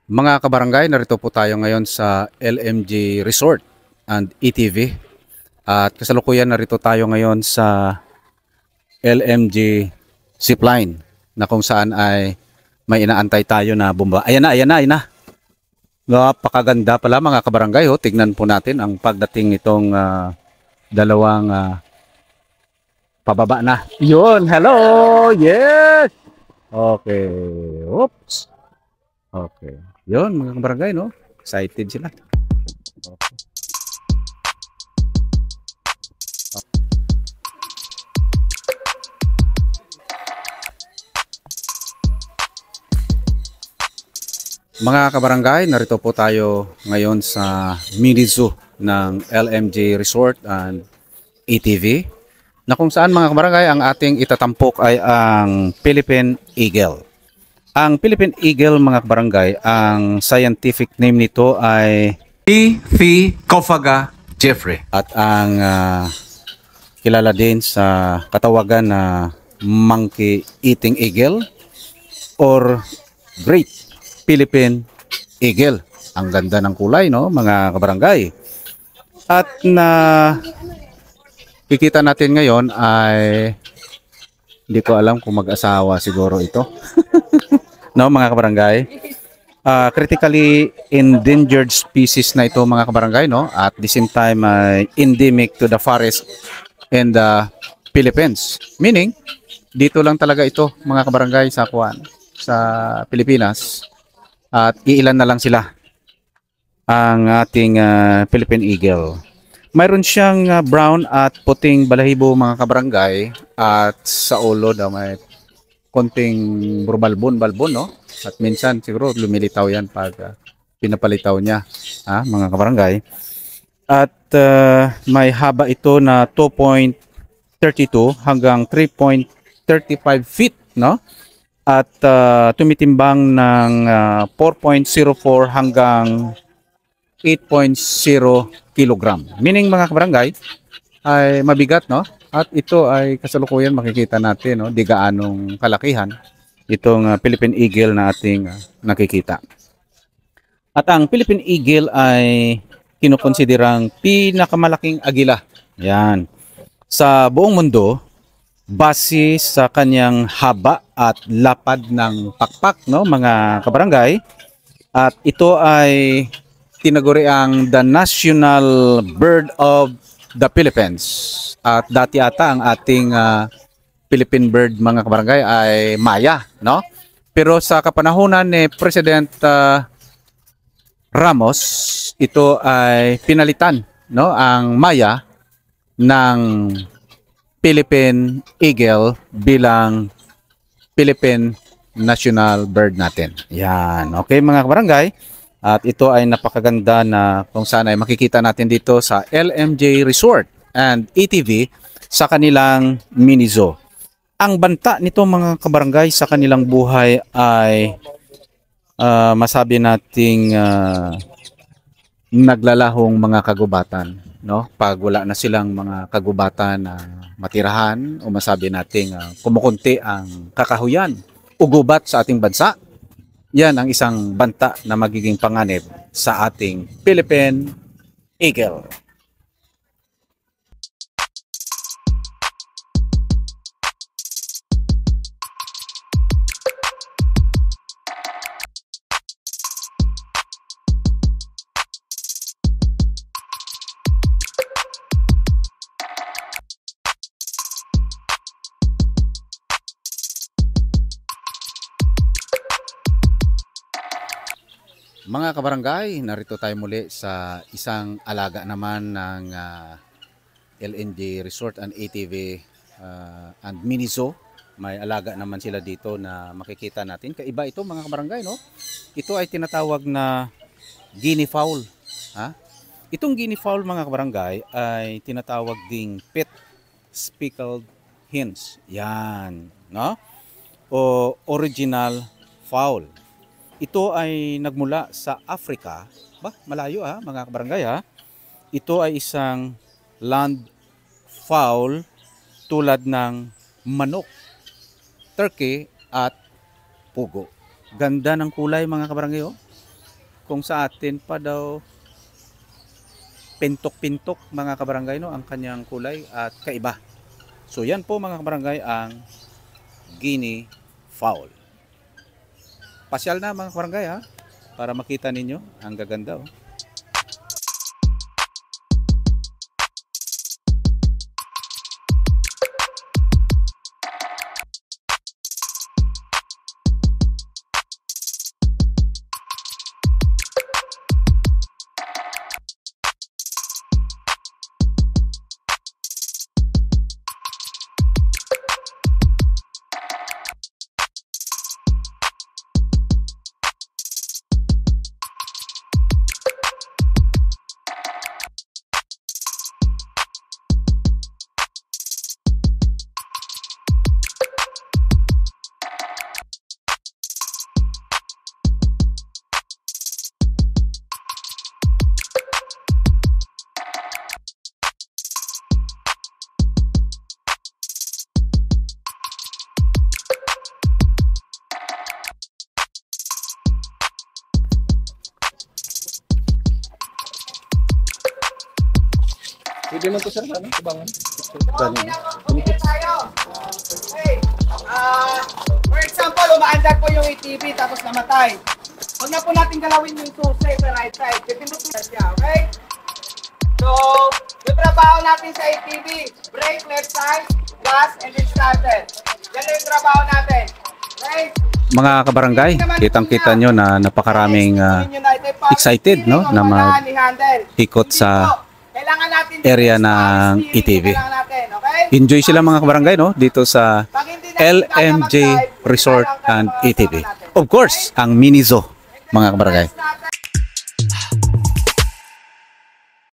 Mga kabarangay, narito po tayo ngayon sa LMG Resort and ETV. At kasalukuyan narito tayo ngayon sa LMG Zipline na kung saan ay may inaantay tayo na bomba. Ayan na, ayan na, ayan na. Napakaganda pala mga kabarangay. Oh. Tignan po natin ang pagdating nitong dalawang pababa na. Yun, hello! Yes! Okay. Oops. Okay. Yun mga kabarangay, no? Excited sila. Mga kabarangay, narito po tayo ngayon sa mini zoo ng LMG Resort and ATV na kung saan mga kabarangay ang ating itatampok ay ang Philippine Eagle. Ang Philippine Eagle mga kabarangay, ang scientific name nito ay Phi-Cophaga Jeffrey at ang kilala din sa katawagan na monkey eating eagle or Great Philippine Eagle. Ang ganda ng kulay, no, mga kabarangay. At na kikita natin ngayon ay hindi ko alam kung mag-asawa siguro ito. No, mga kabarangay. Critically endangered species na ito mga kabarangay, no? At the same time endemic to the forest in the Philippines. Meaning, dito lang talaga ito mga kabarangay sa sa Pilipinas. At iilan na lang sila ang ating Philippine Eagle. Mayroon siyang brown at puting balahibo mga kabarangay at sa ulo daw may konting balbon, no? At minsan siguro lumilitaw yan pag pinapalitaw niya, mga kabarangay. At may haba ito na 2.32 hanggang 3.35 feet, no? At tumitimbang ng 4.04 hanggang 8.0 kilogram. Meaning mga kabarangay ay mabigat, no? At ito ay kasalukuyan makikita natin, no, di gaanong kalakihan itong Philippine Eagle na ating nakikita. At ang Philippine Eagle ay kinukonsiderang pinakamalaking agila. Yan. Sa buong mundo, base sa kanyang haba at lapad ng pakpak, no, mga kabarangay. At ito ay tinaguri ang the National Bird of the Philippines. At dati ata ang ating Philippine bird mga kabarangay ay Maya, no? Pero sa kapanahunan ni President Ramos, ito ay pinalitan, no, ang Maya ng Philippine Eagle bilang Philippine National Bird natin. Yan. Okay mga kabarangay. At ito ay napakaganda na kung saan ay makikita natin dito sa LMJ Resort and ATV sa kanilang mini zoo. Ang banta nito mga kabarangay sa kanilang buhay ay masabi nating naglalahong mga kagubatan, no? Pag wala na silang mga kagubatan na matirahan o masabi nating kumukunti ang kakahuyan, ugubat sa ating bansa. Yan ang isang banta na magiging panganib sa ating Philippine Eagle. Mga kabarangay, narito tayo muli sa isang alaga naman ng LNG Resort and ATV and Mini Zoo. May alaga naman sila dito na makikita natin. Kaiba ito mga kabarangay, no? Ito ay tinatawag na guinea fowl. Ha? Itong guinea fowl mga kabarangay ay tinatawag ding pet speckled hens. Yan, no? O original fowl. Ito ay nagmula sa Africa. Malayo mga kabarangay Ito ay isang land fowl tulad ng manok, turkey at pugo. Ganda ng kulay mga kabarangay. Kung sa atin pa daw pintok-pintok mga kabarangay, no, ang kanyang kulay at kaiba. So yan po mga kabarangay ang Guinea fowl. Pasyal na mga kabarangay ha, para makita ninyo ang gaganda oh. Pwede man to sir, ano? Kubangan. Okay. For example, umaandar po yung ATV tapos namatay. Huwag na po natin galawin yung susi sa right side. Pipindot na siya, okay? So, yung trabaho natin sa ATV, brake left side, gas, and then starter. Yan yung trabaho natin. Okay? Mga kabarangay, kitang-kita nyo na napakaraming excited, no, na mag-ikot sa area ng ATV. Enjoy sila mga kabarangay, no, dito sa LMJ Resort and ATV. Of course, ang mini zoo mga kabarangay.